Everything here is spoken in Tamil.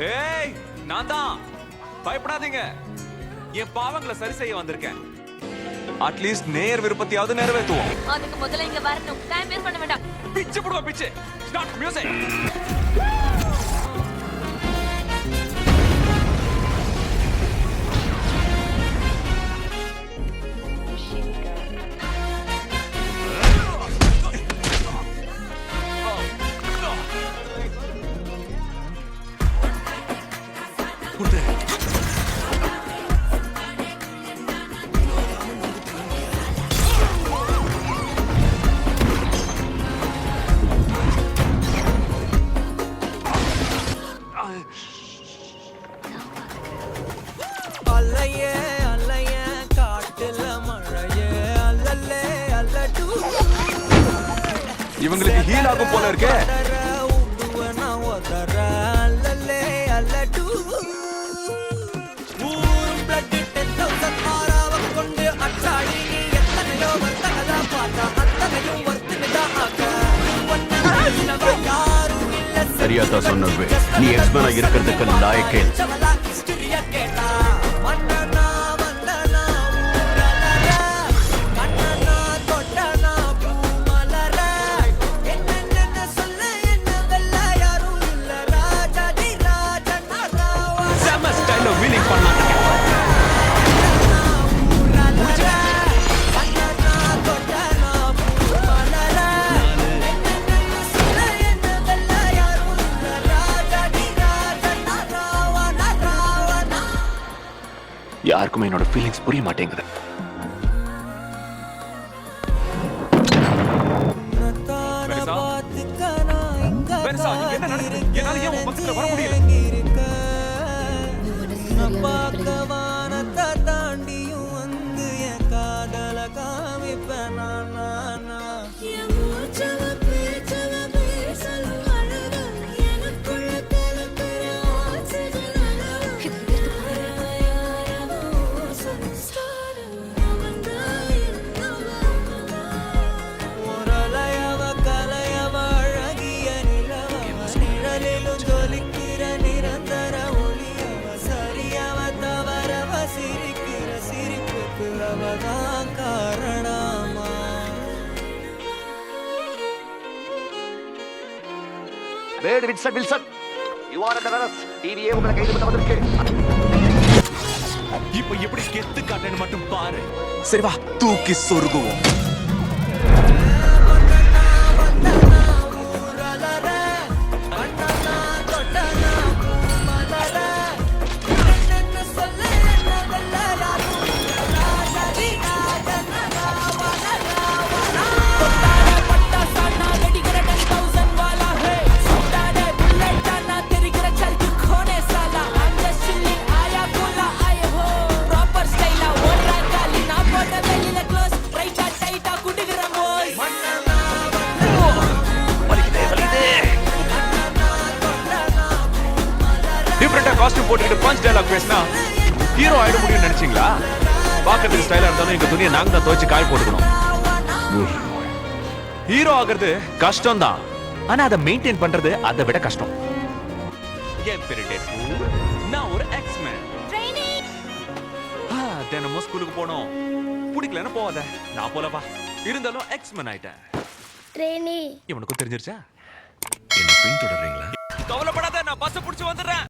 ஏய், நான் தான். பயப்படாதீங்க. என் பாவங்களை சரி செய்ய வந்திருக்கேன். அட்லீஸ்ட் நேர் விருப்பத்தையாவது நிறைவேற்றுவோம். அதுக்கு முதல்ல இங்க வரணும். டைம் வேஸ்ட் பண்ண வேண்டாம். பிச்சு போடுவா பிச்சு. Start music. இவங்களுக்கு ஹீல் ஆகும் போல இருக்கே. சரியாதா சொன்னவே, நீ எக்ஸ்மேனா இருக்கிறதுக்கு லாயக்கே. யாருக்குமே என்னோட ஃபீலிங்ஸ் புரிய மாட்டேங்குது. என்ன நடக்குது? என்னால ஏன் உன் பக்கத்துல வர முடியல? தாண்டியும் வந்து என் காதல காமிப்பேன் Wade Wilson Wilson, you are under arrest. டிவியே உங்களை கைது பண்ண வந்திருக்கு. இப்போ எப்படி கெத்து காட்டேன்னு மட்டும் பாரு. சரி வா, தூக்கி சொருகுவோம். காஸ்டியூம் போட்டுக்கிட்டு பஞ்ச் டயலாக் பேசினா ஹீரோ ஆயிட முடியும்னு நினைச்சீங்களா? பாக்கிறதுக்கு ஸ்டைலா இருந்தாலும் எங்க துணியை நாங்க தான் துவைச்சு காய போட்டுக்கணும். ஹீரோ ஆகிறது கஷ்டம் தான், ஆனா அதை மெயின்டைன் பண்றது அதை விட கஷ்டம். நான் ஒரு எக்ஸ்மேன். தினமும் ஸ்கூலுக்கு போனோம். பிடிக்கலன்னு போவாத. நான் போலவா இருந்தாலும் எக்ஸ்மேன் ஆயிட்டேன். இவனுக்கும் தெரிஞ்சிருச்சா? என்ன பின்தொடர்றீங்களா? கவலைப்படாத, நான் பஸ் புடிச்சு வந்துடுறேன்.